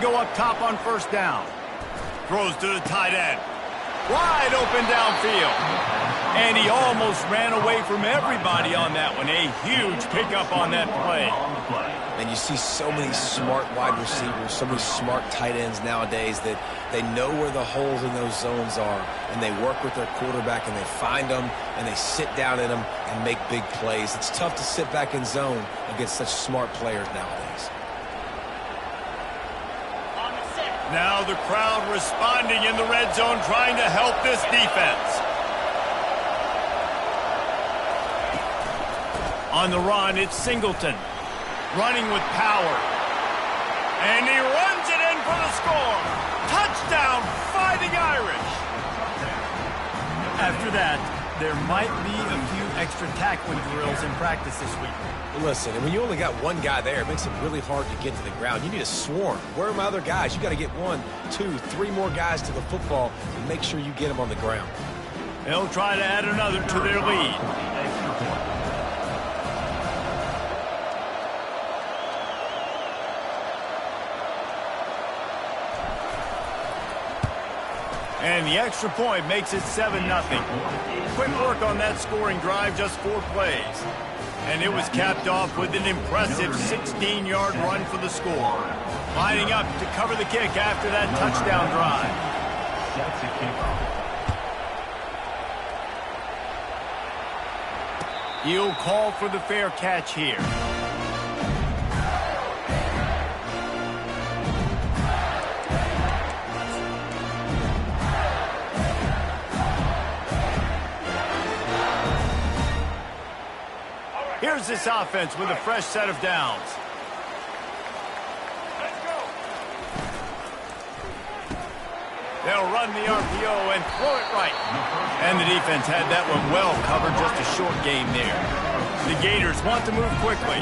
go up top on first down. Throws to the tight end. Wide open downfield. And he almost ran away from everybody on that one. A huge pickup on that play. And you see so many smart wide receivers, so many smart tight ends nowadays that they know where the holes in those zones are, and they work with their quarterback, and they find them, and they sit down in them and make big plays. It's tough to sit back in zone against such smart players nowadays. Now the crowd responding in the red zone, trying to help this defense. On the run, it's Singleton. Running with power. And he runs it in for the score. Touchdown, Fighting Irish. After that, there might be a few extra tackling drills in practice this week. Listen, and when you only got one guy there, it makes it really hard to get to the ground. You need a swarm. Where are my other guys? You got to get 1, 2, 3 more guys to the football and make sure you get them on the ground. They'll try to add another to their lead. And the extra point makes it 7-0. Quick work on that scoring drive, just 4 plays. And it was capped off with an impressive 16-yard run for the score. Lining up to cover the kick after that touchdown drive. He'll call for the fair catch here. Here's this offense with a fresh set of downs. They'll run the RPO and throw it right. And the defense had that one well covered, just a short game there. The Gators want to move quickly.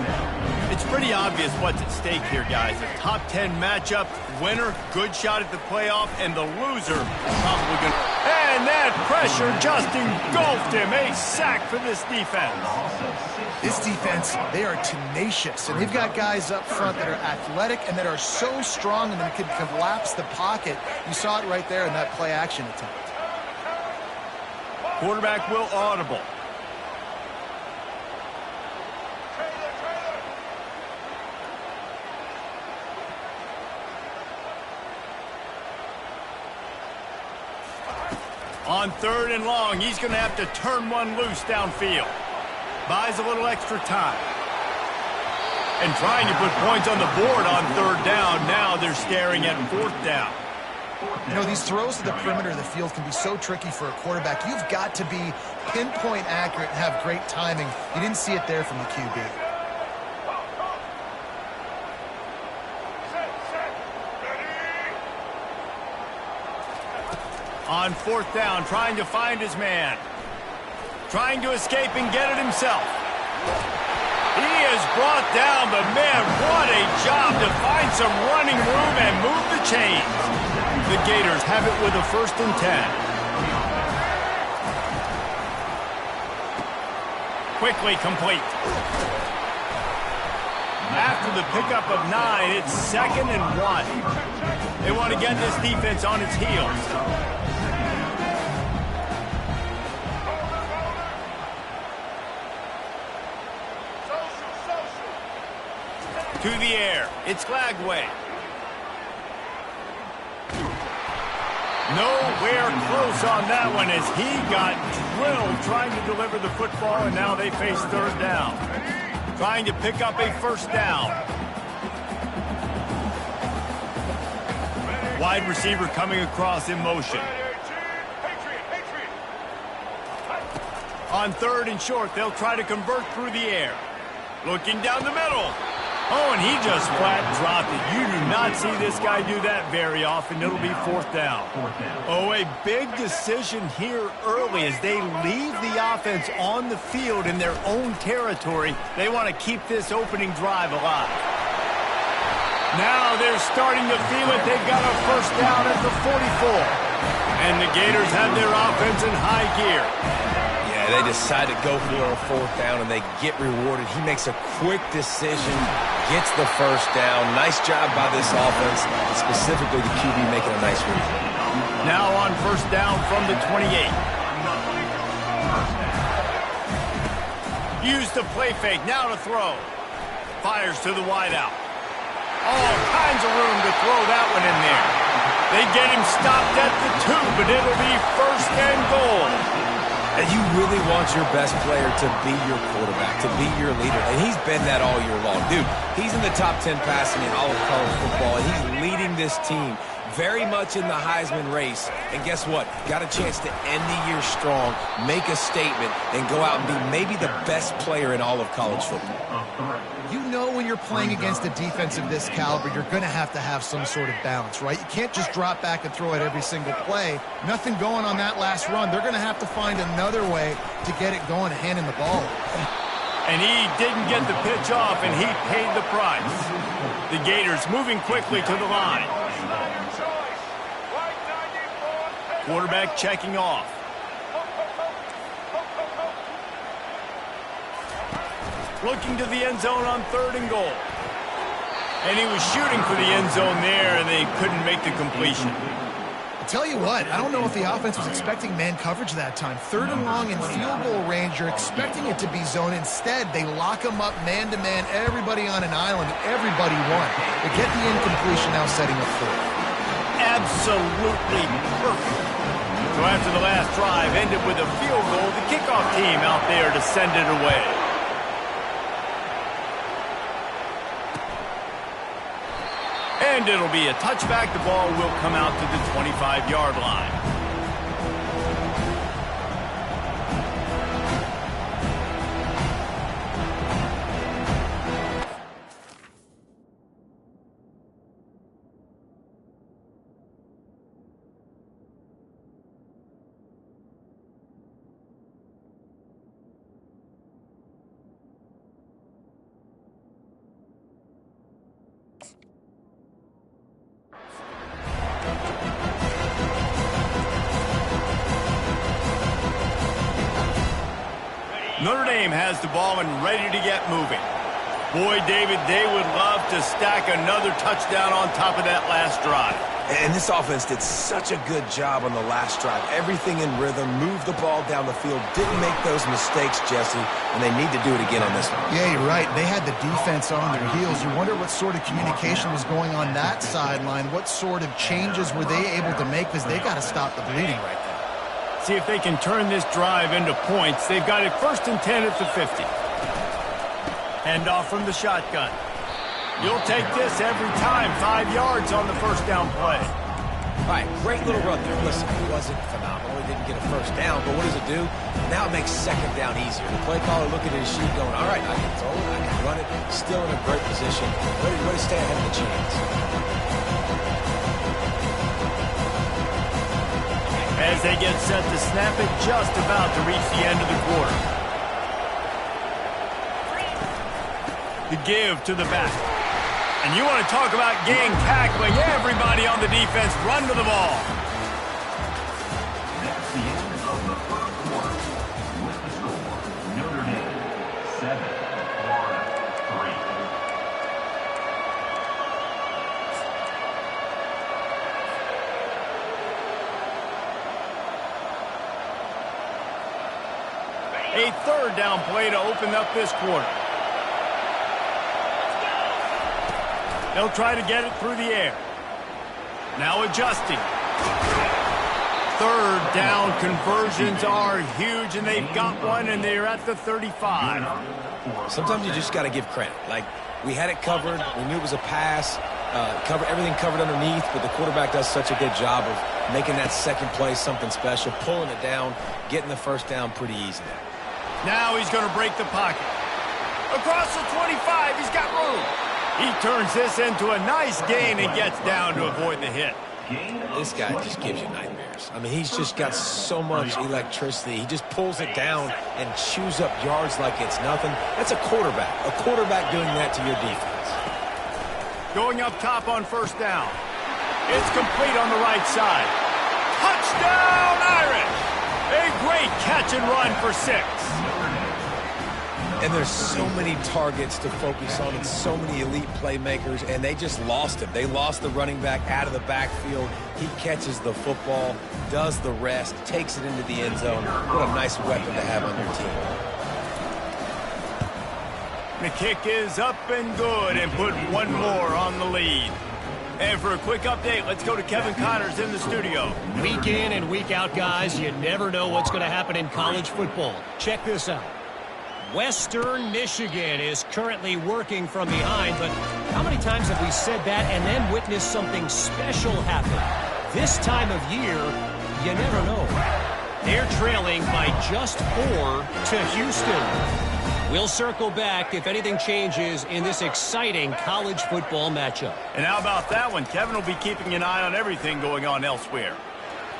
It's pretty obvious what's at stake here, guys. A top 10 matchup, winner, good shot at the playoff, and the loser probably going to... And that pressure just engulfed him. A sack for this defense. This defense, they are tenacious, and they've got guys up front that are athletic and that are so strong and that can collapse the pocket. You saw it right there in that play-action attempt. Quarterback will audible. On 3rd and long, he's going to have to turn one loose downfield. Buys a little extra time. And trying to put points on the board on 3rd down. Now they're staring at 4th down. You know, these throws to the perimeter of the field can be so tricky for a quarterback. You've got to be pinpoint accurate and have great timing. You didn't see it there from the QB. On 4th down, trying to find his man. Trying to escape and get it himself. He is brought down, but man, what a job to find some running room and move the chains. The Gators have it with a 1st and 10. Quickly complete. After the pickup of 9, it's 2nd and 1. They want to get this defense on its heels. To the air. It's Glagway. Nowhere close on that one as he got drilled trying to deliver the football, and now they face 3rd down. Trying to pick up a 1st down. Wide receiver coming across in motion. On 3rd and short, they'll try to convert through the air. Looking down the middle. Oh, and he just flat dropped it. You do not see this guy do that very often. It'll be 4th down. Oh, a big decision here early as they leave the offense on the field in their own territory. They want to keep this opening drive alive. Now they're starting to feel it. They've got a 1st down at the 44. And the Gators have their offense in high gear. Yeah, Yeah, they decide to go for it on fourth down, and they get rewarded. He makes a quick decision, gets the first down. Nice job by this offense, and specifically the QB making a nice read. Now on first down from the 28. Use the play fake, now to throw. Fires to the wideout. All kinds of room to throw that one in there. They get him stopped at the 2, but it'll be first and goal. And you really want your best player to be your quarterback, to be your leader. And he's been that all year long. Dude, he's in the top 10 passing in all of college football, and he's leading this team very much in the Heisman race. And guess what? Got a chance to end the year strong, make a statement, and go out and be maybe the best player in all of college football. You know when you're playing against a defense of this caliber, you're going to have some sort of balance, right? You can't just drop back and throw it every single play. Nothing going on that last run. They're going to have to find another way to get it going, handing the ball. And he didn't get the pitch off, and he paid the price. The Gators moving quickly to the line. Quarterback checking off. Looking to the end zone on 3rd and goal. And he was shooting for the end zone there, and they couldn't make the completion. I'll tell you what, I don't know if the offense was expecting man coverage that time. 3rd and long in field goal range, you're expecting it to be zone. Instead, they lock them up man-to-man, everybody on an island, everybody won. They get the incompletion now setting up 4th. Absolutely perfect. So after the last drive ended with a field goal, the kickoff team out there to send it away. And it'll be a touchback. The ball will come out to the 25-yard line. Notre Dame has the ball and ready to get moving. Boy, David, they would love to stack another touchdown on top of that last drive. And this offense did such a good job on the last drive. Everything in rhythm, moved the ball down the field, didn't make those mistakes, Jesse, and they need to do it again on this one. Yeah, you're right. They had the defense on their heels. You wonder what sort of communication was going on that sideline. What sort of changes were they able to make, because they got to stop the bleeding right there. See if they can turn this drive into points. They've got it 1st and 10 at the 50. Handoff from the shotgun. You'll take this every time. 5 yards on the first down play. All right, great little run there. Listen, it wasn't phenomenal. He didn't get a first down, but what does it do? Now it makes 2nd down easier. The play caller looking at his sheet going, all right, I can throw it, I can run it. Still in a great position. Ready to stay ahead of the chains. As they get set to snap it, just about to reach the end of the quarter. The give to the back. And you want to talk about gang tackling. Everybody on the defense run to the ball. That's the end of the first quarter. With the score, Notre Dame 7, Florida 3. A 3rd down play to open up this quarter. They'll try to get it through the air. Now adjusting. 3rd down conversions are huge, and they've got one, and they're at the 35. Sometimes you just got to give credit. Like, we had it covered. We knew it was a pass. Everything covered underneath, but the quarterback does such a good job of making that second play something special, pulling it down, getting the first down pretty easy. Now he's going to break the pocket. Across the 25, he's got room. He turns this into a nice gain and gets down to avoid the hit. This guy just gives you nightmares. I mean, he's just got so much electricity. He just pulls it down and chews up yards like it's nothing. That's a quarterback. A quarterback doing that to your defense. Going up top on first down. It's complete on the right side. Touchdown, Irish! A great catch and run for 6. And there's so many targets to focus on and so many elite playmakers, and they just lost him. They lost the running back out of the backfield. He catches the football, does the rest, takes it into the end zone. What a nice weapon to have on your team. The kick is up and good, and put one more on the lead. And for a quick update, let's go to Kevin Connors in the studio. Week in and week out, guys, you never know what's going to happen in college football. Check this out. Western Michigan is currently working from behind, but how many times have we said that and then witnessed something special happen? This time of year, you never know. They're trailing by just 4 to Houston. We'll circle back if anything changes in this exciting college football matchup. And how about that one? Kevin will be keeping an eye on everything going on elsewhere.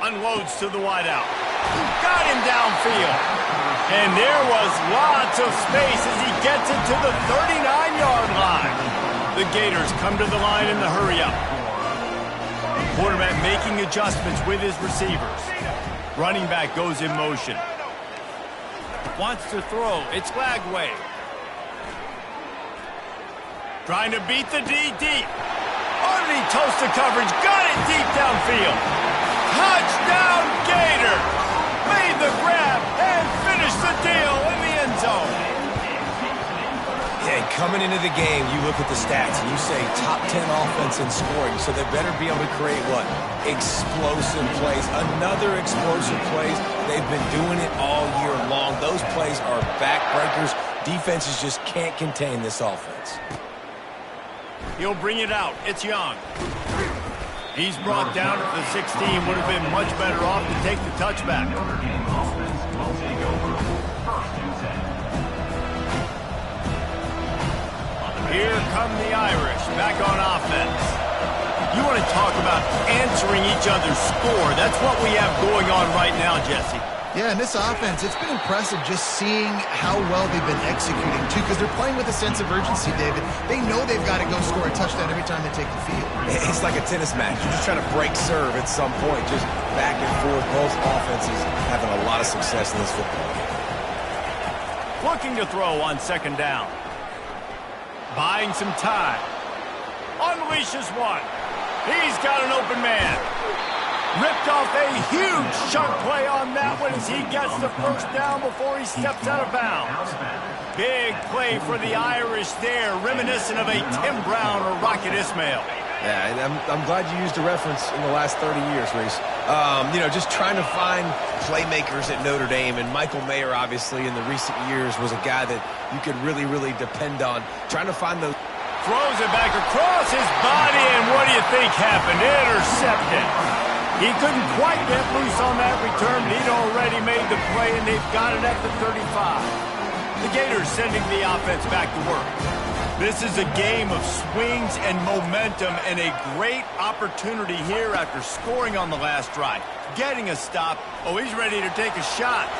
Unloads to the wideout. Got him downfield. And there was lots of space as he gets it to the 39-yard line. The Gators come to the line in the hurry-up. Quarterback making adjustments with his receivers. Running back goes in motion. Wants to throw. It's Lagway. Trying to beat the D deep. Underneath toast to coverage. Got it deep downfield. Touchdown Gator. Made the grab and finished the deal in the end zone. Yeah, coming into the game, you look at the stats and you say top 10 offense in scoring, so they better be able to create what? Explosive plays. Another explosive plays. They've been doing it all year long. Those plays are backbreakers. Defenses just can't contain this offense. He'll bring it out. It's Young. He's brought down at the 16. Would have been much better off to take the touchback. Here come the Irish, back on offense. You want to talk about answering each other's score. That's what we have going on right now, Jesse. Yeah, in this offense, it's been impressive just seeing how well they've been executing, too, because they're playing with a sense of urgency, David. They know they've got to go score a touchdown every time they take the field. It's like a tennis match. You're just trying to break serve at some point, just back and forth. Both offenses having a lot of success in this football game. Looking to throw on second down. Buying some time. Unleashes one. He's got an open man. Ripped off a huge chunk play on that one as he gets the first down before he steps out of bounds. Big play for the Irish there, reminiscent of a Tim Brown or Rocket Ismail. Yeah, and I'm glad you used a reference in the last 30 years, Reese. You know, just trying to find playmakers at Notre Dame, and Michael Mayer, obviously, in the recent years was a guy that you could really, really depend on. Trying to find those... Throws it back across his body, and what do you think happened? Intercepted. He couldn't quite get loose on that return, but he'd already made the play, and they've got it at the 35. The Gators sending the offense back to work. This is a game of swings and momentum, and a great opportunity here after scoring on the last drive. Getting a stop. Oh, he's ready to take a shot.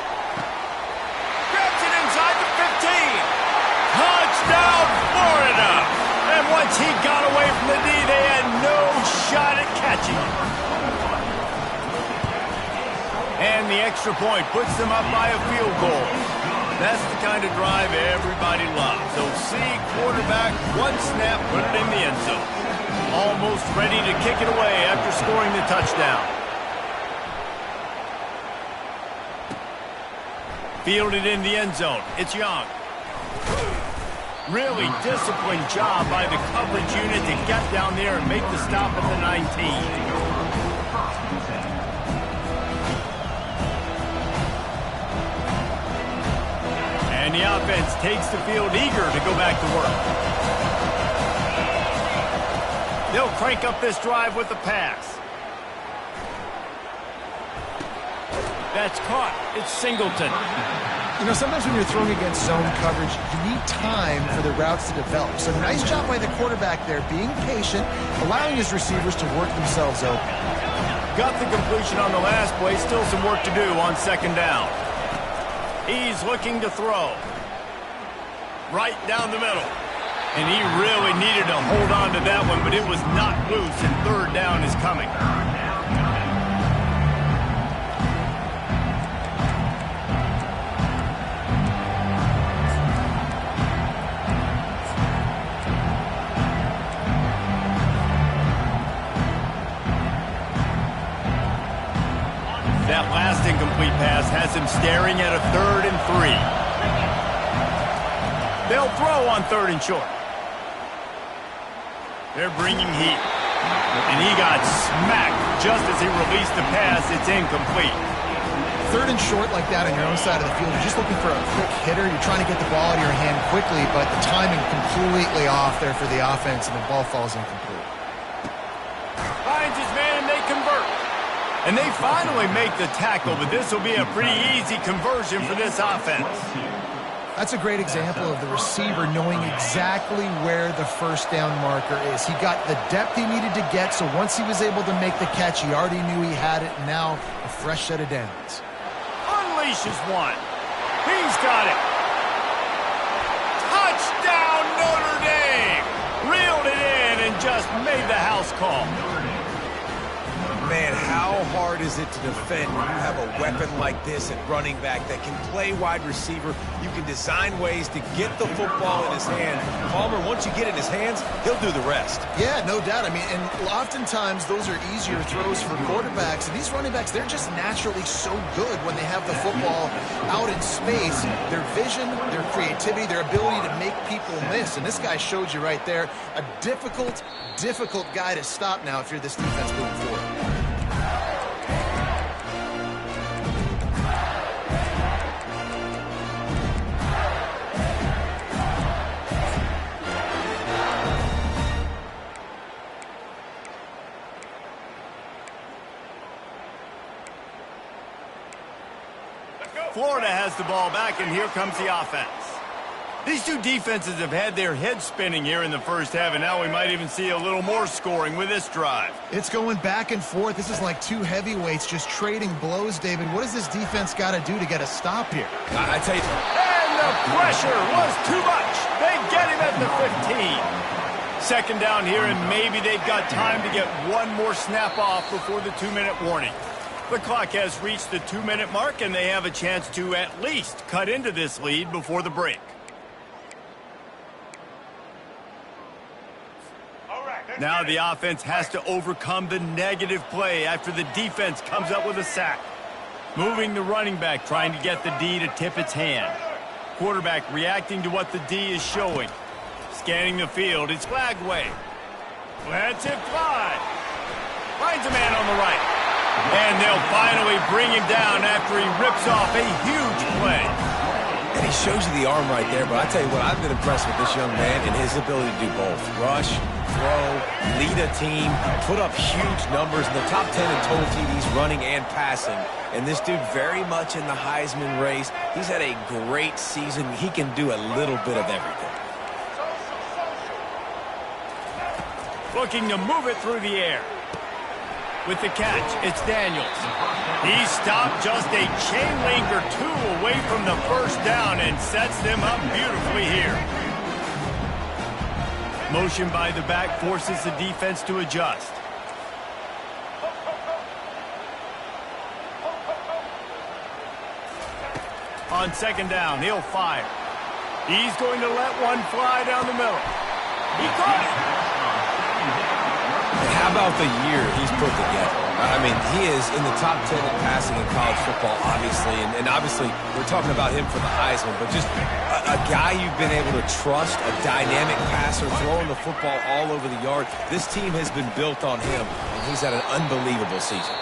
Grabs it inside the 15. Touchdown, Florida. And once he got away from the D, they had no shot at catching it. And the extra point puts them up by a field goal. That's the kind of drive everybody loves. So see quarterback, one snap, put it in the end zone. Almost ready to kick it away after scoring the touchdown. Fielded in the end zone. It's Young. Really disciplined job by the coverage unit to get down there and make the stop at the 19. And the offense takes the field eager to go back to work. They'll crank up this drive with the pass. That's caught. It's Singleton. You know, sometimes when you're throwing against zone coverage, you need time for the routes to develop. So nice job by the quarterback there, being patient, allowing his receivers to work themselves open. Got the completion on the last play. Still some work to do on second down. He's looking to throw. Right down the middle. And he really needed to hold on to that one, but it was not loose, and third down is coming. That last incomplete pass has him staring at a 3rd and 3. They'll throw on 3rd and short. They're bringing heat. And he got smacked just as he released the pass. It's incomplete. 3rd and short like that on your own side of the field, you're just looking for a quick hitter. You're trying to get the ball out of your hand quickly, but the timing completely off there for the offense, and the ball falls incomplete. Finds his man, and they convert. And they finally make the tackle, but this will be a pretty easy conversion for this offense. That's a great example of the receiver knowing exactly where the first down marker is. He got the depth he needed to get, so once he was able to make the catch, he already knew he had it, and now a fresh set of downs. Unleashes one. He's got it. Touchdown, Notre Dame! Reeled it in and just made the house call. Man, how hard is it to defend when you have a weapon like this at running back that can play wide receiver? You can design ways to get the football in his hand. Palmer, once you get it in his hands, he'll do the rest. Yeah, no doubt. I mean, and oftentimes those are easier throws for quarterbacks. And these running backs, they're just naturally so good when they have the football out in space. Their vision, their creativity, their ability to make people miss. And this guy showed you right there, a difficult guy to stop now if you're this defense moving forward. Florida has the ball back, and here comes the offense. These two defenses have had their heads spinning here in the first half, and now we might even see a little more scoring with this drive. It's going back and forth. This is like two heavyweights just trading blows, David. What does this defense got to do to get a stop here? I tell you. And the pressure was too much. They get him at the 15. Second down here, and maybe they've got time to get one more snap off before the 2-minute warning. The clock has reached the 2-minute mark, and they have a chance to at least cut into this lead before the break. Now the offense has to overcome the negative play after the defense comes up with a sack. Moving the running back, trying to get the D to tip its hand. Quarterback reacting to what the D is showing. Scanning the field, it's Flagway. Lets it fly. Finds a man on the right. And they'll finally bring him down after he rips off a huge play. And he shows you the arm right there, but I tell you what, I've been impressed with this young man and his ability to do both. Rush, throw, lead a team, put up huge numbers in the top 10 in total TDs running and passing. And this dude very much in the Heisman race. He's had a great season. He can do a little bit of everything. Looking to move it through the air. With the catch, it's Daniels. He stopped just a chain link or two away from the first down and sets them up beautifully here. Motion by the back forces the defense to adjust. On second down, he'll fire. He's going to let one fly down the middle. He caught it. How about the year he's put together? I mean, he is in the top 10 in passing in college football, obviously. And obviously, we're talking about him for the Heisman. But just a guy you've been able to trust, a dynamic passer, throwing the football all over the yard. This team has been built on him, and he's had an unbelievable season.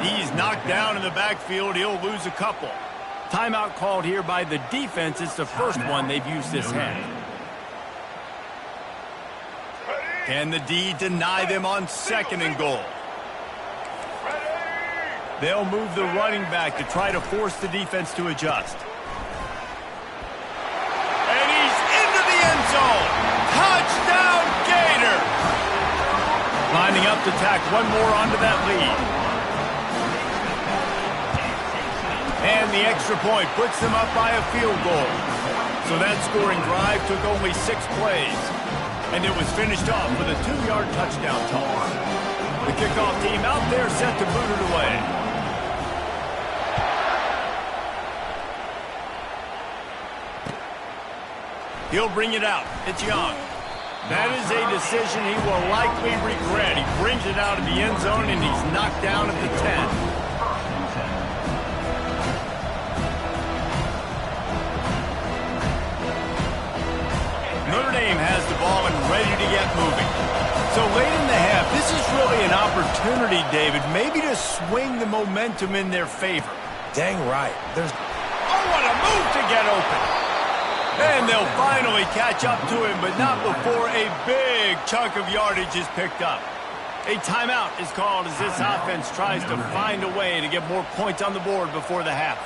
He's knocked down in the backfield. He'll lose a couple. Timeout called here by the defense. It's the first one they've used this half. Can the D deny them on second and goal? They'll move the running back to try to force the defense to adjust. And he's into the end zone. Touchdown, Gator! Lining up to tack one more onto that lead. And the extra point puts them up by a field goal. So that scoring drive took only 6 plays. And it was finished off with a 2-yard touchdown toss. The kickoff team out there set to boot it away. He'll bring it out. It's Young. That is a decision he will likely regret. He brings it out of the end zone, and he's knocked down at the 10. Notre Dame has the ball and ready to get moving. So late in the half, this is really an opportunity, David, maybe to swing the momentum in their favor. Dang right. Oh, what a move to get open. And they'll finally catch up to him, but not before a big chunk of yardage is picked up. A timeout is called as this offense tries to find a way to get more points on the board before the half.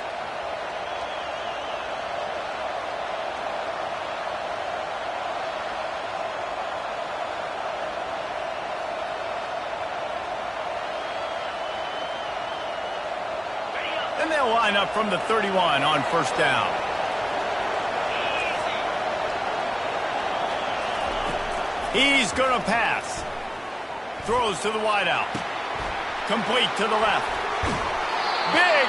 And they'll line up from the 31 on first down. He's going to pass. Throws to the wideout. Complete to the left.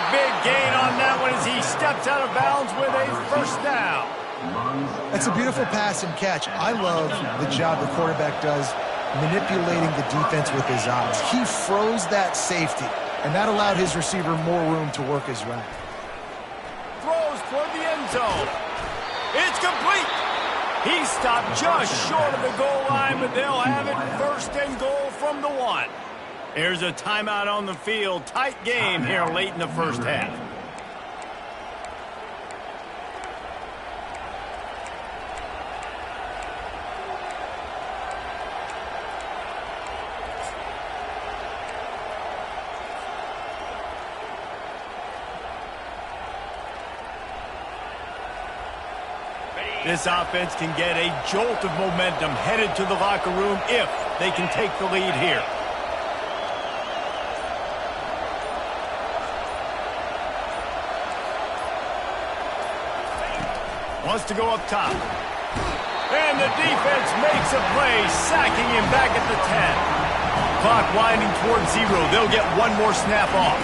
Big gain on that one as he steps out of bounds with a first down. That's a beautiful pass and catch. I love the job the quarterback does manipulating the defense with his eyes. He froze that safety, and that allowed his receiver more room to work his route. Throws toward the end zone. It's complete. He stopped just short of the goal line, but they'll have it first and goal from the 1. Here's a timeout on the field. Tight game here late in the first half. This offense can get a jolt of momentum headed to the locker room if they can take the lead here. Wants to go up top. And the defense makes a play, sacking him back at the 10. Clock winding towards 0. They'll get one more snap off.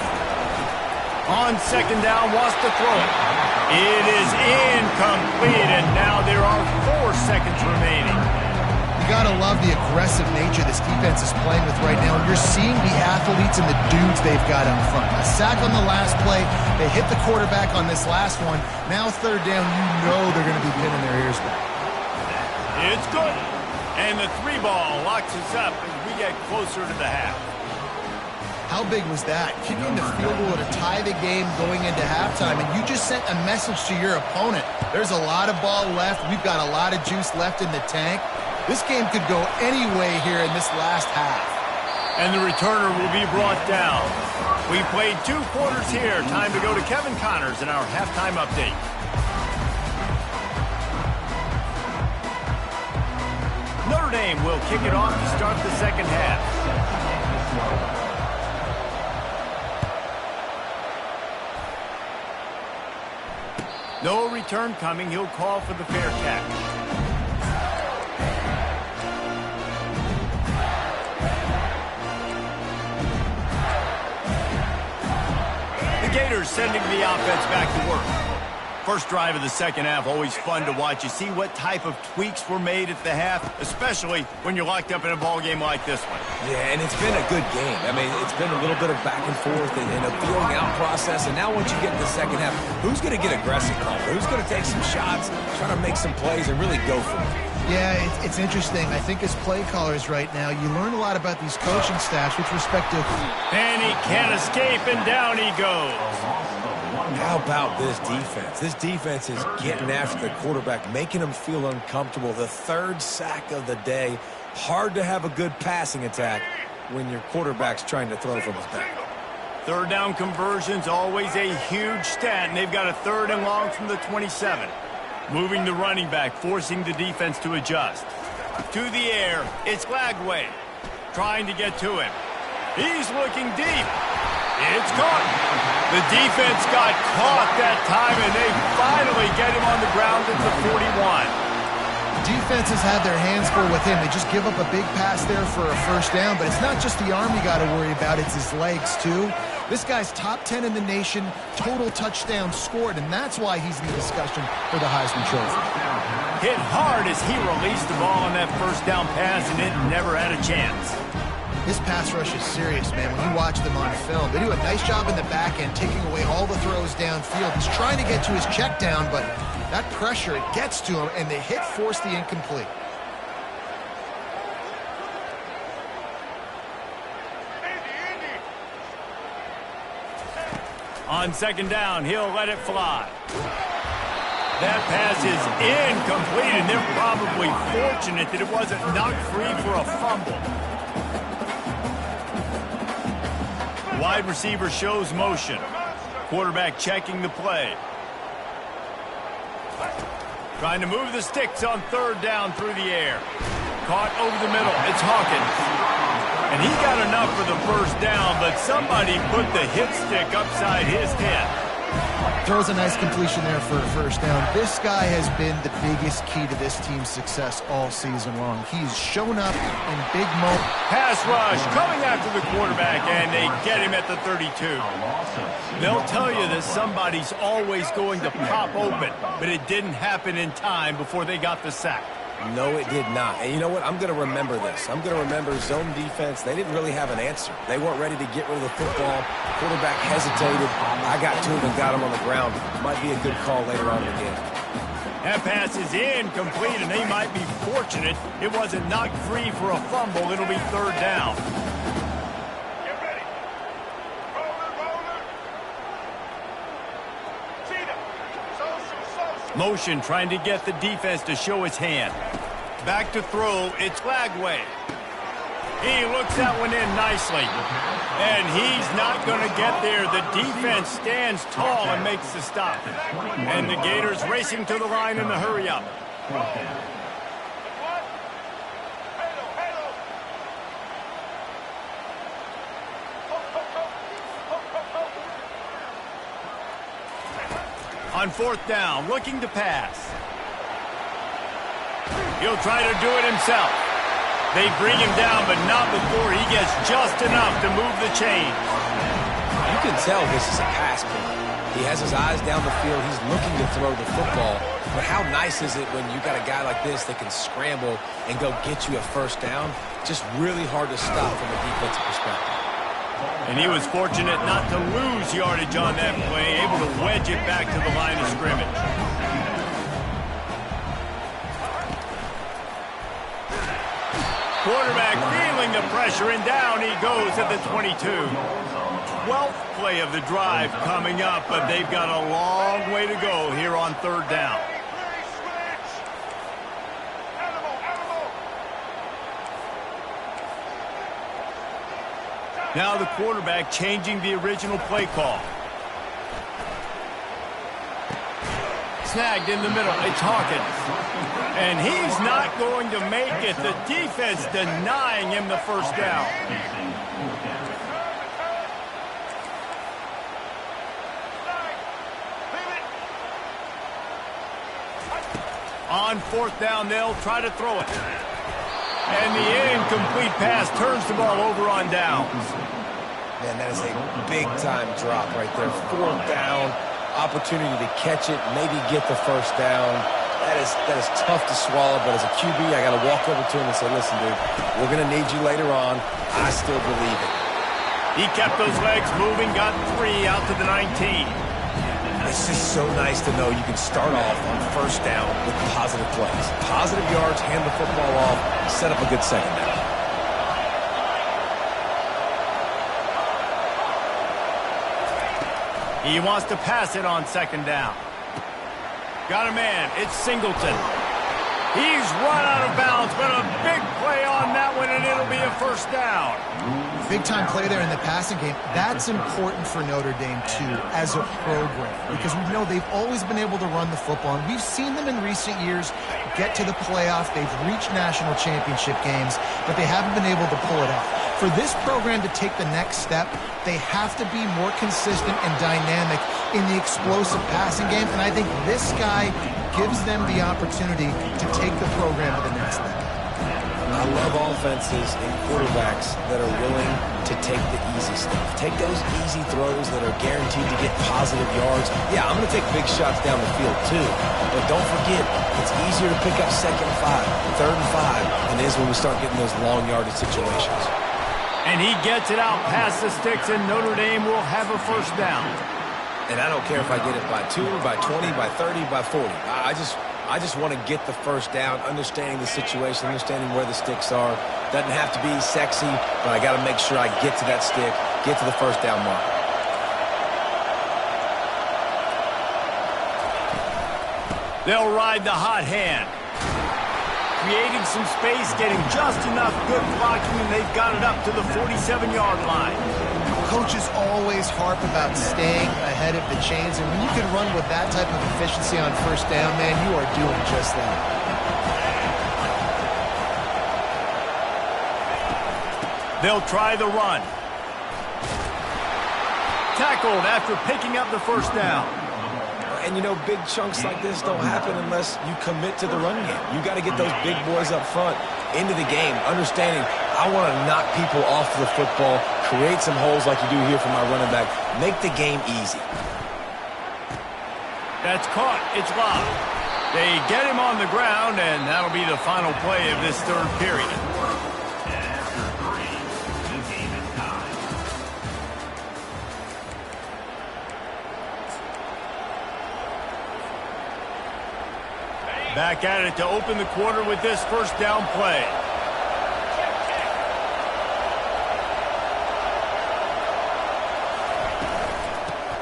On second down, wants to throw it. It is incomplete, and now there are 4 seconds remaining. You got to love the aggressive nature this defense is playing with right now. And you're seeing the athletes and the dudes they've got up front. A sack on the last play. They hit the quarterback on this last one. Now third down, you know they're going to be pinning their ears back. It's good. And the 3 ball locks us up as we get closer to the half. How big was that? Kicking the field goal to tie the game going into halftime, and you just sent a message to your opponent. There's a lot of ball left. We've got a lot of juice left in the tank. This game could go any way here in this last half. And the returner will be brought down. We played 2 quarters here. Time to go to Kevin Connors in our halftime update. Notre Dame will kick it off to start the second half. No return coming. He'll call for the fair catch. The Gators sending the offense back to work. First drive of the second half, always fun to watch. You see what type of tweaks were made at the half, especially when you're locked up in a ball game like this one. Yeah, and it's been a good game. I mean, it's been a little bit of back and forth and a feeling out process. And now once you get to the second half, who's going to get aggressive, Carter? Who's going to take some shots, try to make some plays, and really go for it? Yeah, it's interesting. I think as play callers right now, you learn a lot about these coaching staffs with respect to... And he can't escape, and down he goes. How about this defense? This defense is getting after the quarterback, making him feel uncomfortable. The 3rd sack of the day. Hard to have a good passing attack when your quarterback's trying to throw from his back. Third down conversion's always a huge stat, and they've got a 3rd and long from the 27. Moving the running back, forcing the defense to adjust. To the air, it's Lagway trying to get to him. He's looking deep. It's caught. The defense got caught that time, and they finally get him on the ground at the 41. Defenses have their hands full with him. They just give up a big pass there for a first down, but it's not just the arm you got to worry about, it's his legs too. This guy's top 10 in the nation, total touchdowns scored, and that's why he's in the discussion for the Heisman Trophy. Hit hard as he released the ball on that first down pass, and it never had a chance. This pass rush is serious, man. When you watch them on film, they do a nice job in the back end, taking away all the throws downfield. He's trying to get to his check down, but That pressure, it gets to him, and the hit forced the incomplete. On second down, he'll let it fly. That pass is incomplete, and they're probably fortunate that it wasn't knocked free for a fumble. Wide receiver shows motion. Quarterback checking the play. Trying to move the sticks on third down through the air. Caught over the middle. It's Hawkins. And he got enough for the first down, but somebody put the hit stick upside his head. Throws a nice completion there for a first down. This guy has been the biggest key to this team's success all season long. He's shown up in big moments. Pass rush coming after the quarterback, and they get him at the 32. They'll tell you that somebody's always going to pop open, but it didn't happen in time before they got the sack. No, it did not. And you know what? I'm going to remember this. I'm going to remember zone defense. They didn't really have an answer. They weren't ready to get rid of the football. Quarterback hesitated. I got to him and got him on the ground. Might be a good call later on in the game. That pass is incomplete, and they might be fortunate it wasn't knocked free for a fumble. It'll be third down. Get ready. Motion trying to get the defense to show its hand. Back to throw. It's Lagway. He looks that one in nicely. And he's not going to get there. The defense stands tall and makes the stop. And the Gators racing to the line in the hurry-up. On fourth down, looking to pass. He'll try to do it himself. They bring him down, but not before he gets just enough to move the chains. You can tell this is a pass play. He has his eyes down the field. He's looking to throw the football. But how nice is it when you got a guy like this that can scramble and go get you a first down? Just really hard to stop from a defensive perspective. And he was fortunate not to lose yardage on that play, able to wedge it back to the line of scrimmage. Quarterback feeling the pressure, and down he goes at the 22. 12th play of the drive coming up, but they've got a long way to go here on third down. Now the quarterback changing the original play call. Snagged in the middle. It's Hawkins. And he's not going to make it. The defense denying him the first down. On fourth down, they'll try to throw it. And the incomplete pass turns the ball over on downs. Man, that is a big-time drop right there. Fourth down, opportunity to catch it, maybe get the first down. That is tough to swallow, but as a QB, I got to walk over to him and say, listen, dude, we're going to need you later on. I still believe it. He kept those legs moving, got 3 out to the 19. It's just so nice to know you can start off on first down with positive plays. Positive yards, hand the football off, set up a good second down. He wants to pass it on second down. Got a man. It's Singleton. He's run out of bounds, but a big play on that one, and it'll be a first down. Big-time play there in the passing game. That's important for Notre Dame, too, as a program, because we know they've always been able to run the football, and we've seen them in recent years get to the playoff. They've reached national championship games, but they haven't been able to pull it off. For this program to take the next step, they have to be more consistent and dynamic in the explosive passing game, and I think this guy gives them the opportunity to take the program to the next level. I love offenses and quarterbacks that are willing to take the easy stuff. Take those easy throws that are guaranteed to get positive yards. Yeah, I'm going to take big shots down the field too. But don't forget, it's easier to pick up second and 5, third and 5 than it is when we start getting those long yardage situations. And he gets it out past the sticks, and Notre Dame will have a first down. And I don't care if I get it by 2, by 20, by 30, by 40. I just want to get the first down, understanding the situation, understanding where the sticks are. Doesn't have to be sexy, but I got to make sure I get to that stick, get to the first down mark. They'll ride the hot hand. Creating some space, getting just enough good blocking, and they've got it up to the 47-yard line. Coaches always harp about staying ahead of the chains, and when you can run with that type of efficiency on first down, man, you are doing just that. They'll try the run. Tackled after picking up the first down. And, you know, big chunks like this don't happen unless you commit to the run game. You got to get those big boys up front into the game, understanding I want to knock people off the football, create some holes like you do here for my running back, make the game easy. That's caught. It's loud. They get him on the ground, and that'll be the final play of this third period. And after 3, the game is tied. Back at it to open the quarter with this first down play.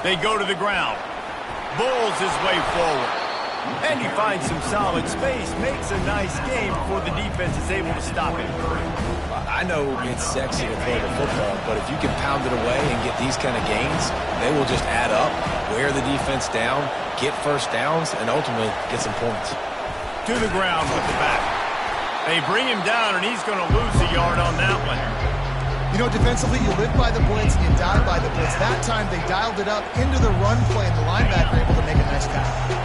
They go to the ground. Bulls his way forward. And he finds some solid space, makes a nice game before the defense is able to stop him. I know it's sexy to throw the football, but if you can pound it away and get these kind of gains, they will just add up, wear the defense down, get first downs, and ultimately get some points. To the ground with the back. They bring him down, and he's going to lose a yard on that one. You know, defensively, you live by the blitz and you die by the blitz. That time, they dialed it up into the run play, and the linebacker able to make a nice tackle.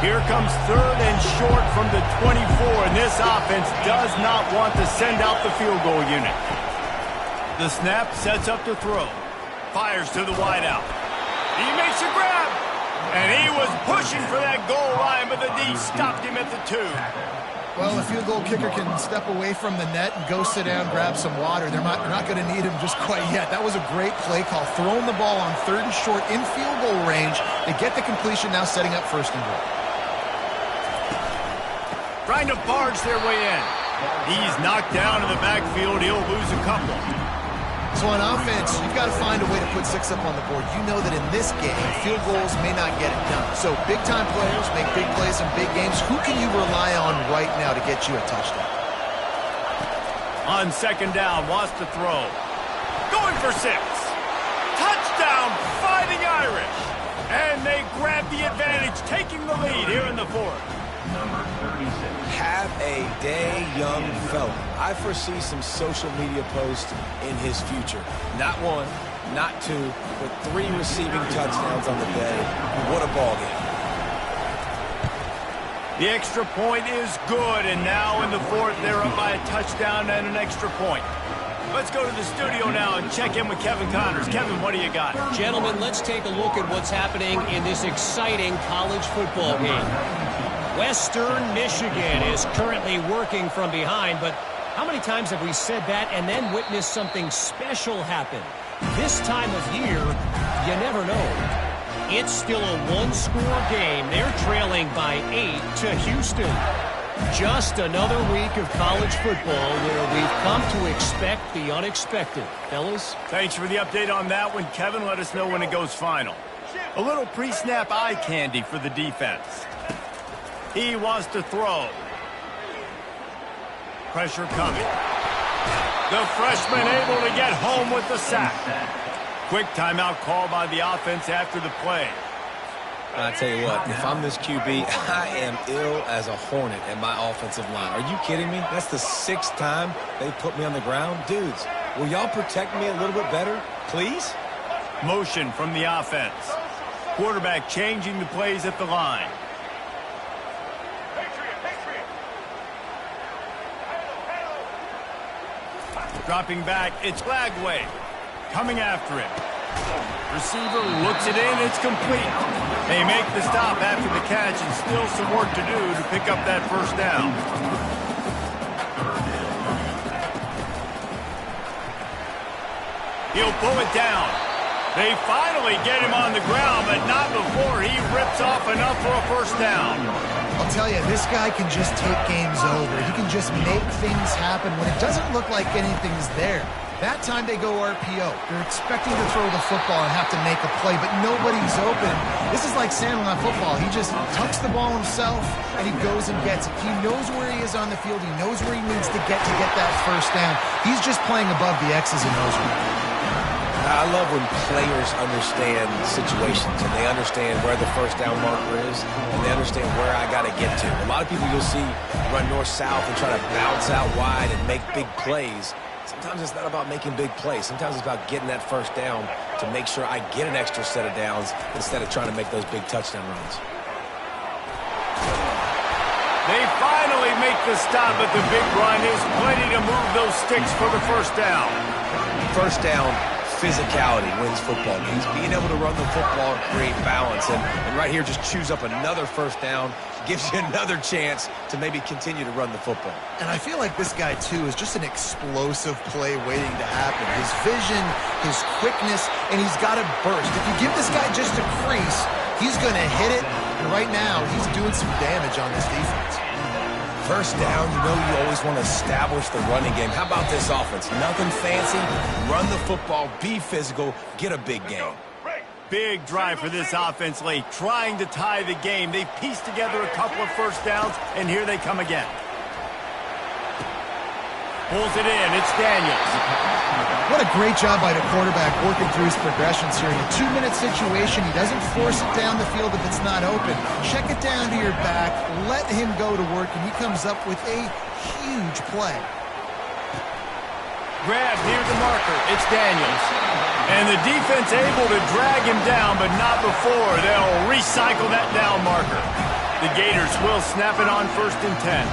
Here comes third and short from the 24, and this offense does not want to send out the field goal unit. The snap sets up to throw. Fires to the wideout. He makes a grab, and he was pushing for that goal line, but the D stopped him at the 2. Well, a field goal kicker can step away from the net and go sit down, grab some water. They're not going to need him just quite yet. That was a great play call. Throwing the ball on third and short in field goal range. They get the completion, now setting up first and goal. Trying to barge their way in. He's knocked down in the backfield. He'll lose a couple. So on offense, you've got to find a way to put 6 up on the board. You know that in this game, field goals may not get it done. So big-time players make big plays in big games. Who can you rely on right now to get you a touchdown? On second down, wants to throw. Going for 6. Touchdown, Fighting Irish. And they grab the advantage, taking the lead here in the fourth. Number 36. Have a day, young fella. I foresee some social media posts in his future. Not 1, not 2, but 3 receiving touchdowns on the day. What a ball game. The extra point is good, and now in the fourth, they're up by a touchdown and an extra point. Let's go to the studio now and check in with Kevin Connors. Kevin, what do you got? Gentlemen, let's take a look at what's happening in this exciting college football game. Western Michigan is currently working from behind, but how many times have we said that and then witnessed something special happen? This time of year, you never know. It's still a one-score game. They're trailing by 8 to Houston. Just another week of college football where we've come to expect the unexpected. Fellas? Thanks for the update on that one, Kevin. Let us know when it goes final. A little pre-snap eye candy for the defense. He wants to throw. Pressure coming. The freshman able to get home with the sack. Quick timeout call by the offense after the play. I tell you what, if I'm this QB, I am ill as a hornet at my offensive line. Are you kidding me? That's the 6th time they put me on the ground. Dudes, will y'all protect me a little bit better, please? Motion from the offense. Quarterback changing the plays at the line. Dropping back, it's Lagway. Coming after it. Receiver looks it in, it's complete. They make the stop after the catch, and still some work to do to pick up that first down. He'll pull it down. They finally get him on the ground, but not before he rips off enough for a first down. I'll tell you, this guy can just take games over. He can just make things happen when it doesn't look like anything's there. That time they go RPO. They're expecting to throw the football and have to make a play, but nobody's open. This is like Sandlot football. He just tucks the ball himself, and he goes and gets it. He knows where he is on the field. He knows where he needs to get that first down. He's just playing above the X's and O's. I love when players understand situations and they understand where the first down marker is and they understand where I got to get to. A lot of people you'll see run north-south and try to bounce out wide and make big plays. Sometimes it's not about making big plays. Sometimes it's about getting that first down to make sure I get an extra set of downs instead of trying to make those big touchdown runs. They finally make the stop, but the big run is plenty to move those sticks for the first down. First down, physicality wins football games. Being able to run the football and create balance. And right here, just choose up another first down. Gives you another chance to maybe continue to run the football. And I feel like this guy, too, is just an explosive play waiting to happen. His vision, his quickness, and he's got to burst. If you give this guy just a crease, he's going to hit it. And right now, he's doing some damage on this defense. First down, you know you always want to establish the running game. How about this offense? Nothing fancy. Run the football, be physical, get a big gain. Big drive for this offense late, trying to tie the game. They pieced together a couple of first downs, and here they come again. Pulls it in. It's Daniels. What a great job by the quarterback working through his progressions here. In a 2-minute situation, he doesn't force it down the field if it's not open. Check it down to your back, let him go to work, and he comes up with a huge play. Grab near the marker. It's Daniels. And the defense able to drag him down, but not before they'll recycle that down marker. The Gators will snap it on 1st and 10.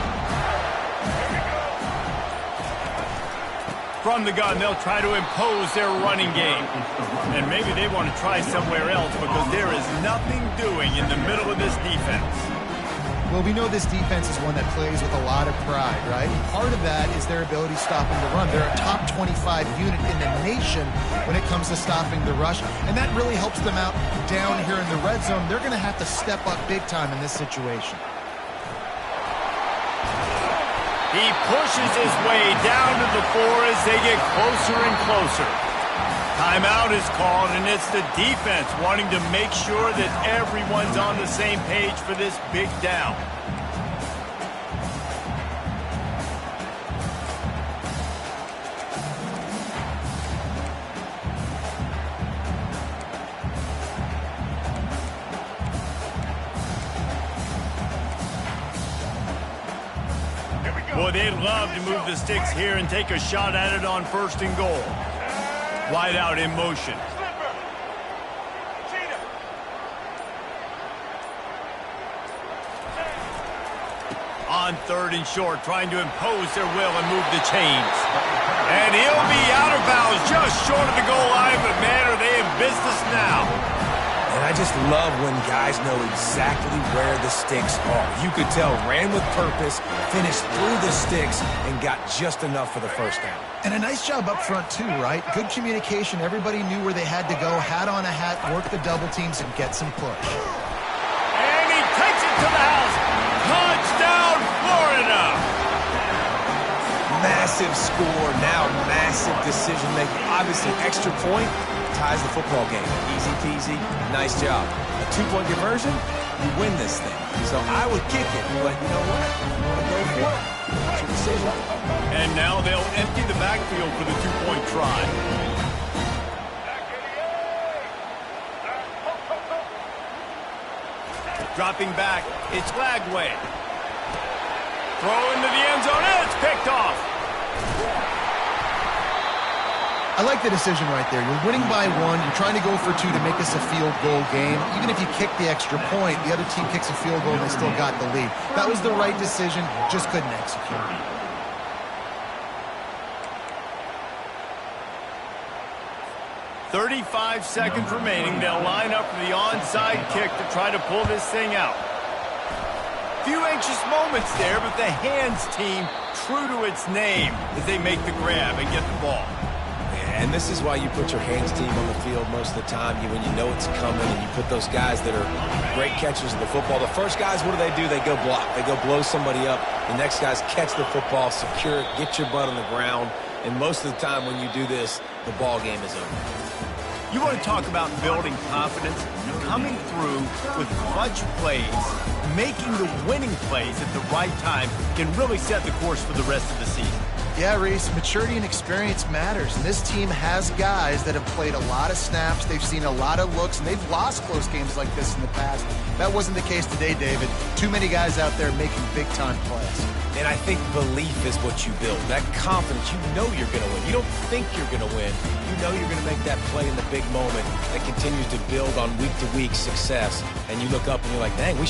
From the gun, they'll try to impose their running game. And maybe they want to try somewhere else because there is nothing doing in the middle of this defense. Well, we know this defense is one that plays with a lot of pride, right? Part of that is their ability stopping the run. They're a top 25 unit in the nation when it comes to stopping the rush, and that really helps them out down here in the red zone. They're going to have to step up big time in this situation. He pushes his way down to the 4 as they get closer and closer. Timeout is called, and it's the defense wanting to make sure that everyone's on the same page for this big down. Boy, they'd love to move the sticks here and take a shot at it on 1st and goal. Wide out in motion. On 3rd and short, trying to impose their will and move the chains. And he'll be out of bounds just short of the goal line, but man, are they in business now. And I just love when guys know exactly where the sticks are. You could tell, ran with purpose, finished through the sticks, and got just enough for the first down. And a nice job up front, too, right? Good communication. Everybody knew where they had to go, hat on a hat, work the double teams, and get some push. And he takes it to the house. Touchdown, Florida! Massive score, now massive decision-making. Obviously, extra point ties the football game. Easy peasy, nice job. A 2-point conversion, you win this thing. So I would kick it, but you know what? I'm going to go for it. It's your decision. And now they'll empty the backfield for the 2-point try. Dropping back, it's Lagway. Throw into the end zone, and it's picked off. I like the decision right there. You're winning by 1. You're trying to go for 2 to make this a field goal game. Even if you kick the extra point, the other team kicks a field goal and they still got the lead. That was the right decision, just couldn't execute. 35 seconds remaining. They'll line up for the onside kick to try to pull this thing out. Few anxious moments there, but the hands team true to its name as they make the grab and get the ball. And this is why you put your hands team on the field most of the time, when you know it's coming, and you put those guys that are great catchers of the football. The first guys, what do? They go block. They go blow somebody up. The next guys catch the football, secure it, get your butt on the ground. And most of the time when you do this, the ball game is over. You want to talk about building confidence? Coming through with clutch plays, making the winning plays at the right time can really set the course for the rest of the season. Yeah, Reese, maturity and experience matters, and this team has guys that have played a lot of snaps, they've seen a lot of looks, and they've lost close games like this in the past. That wasn't the case today, David. Too many guys out there making big-time plays. And I think belief is what you build. That confidence, you know you're going to win. You don't think you're going to win. You know you're going to make that play in the big moment that continues to build on week-to-week success. And you look up and you're like, dang, we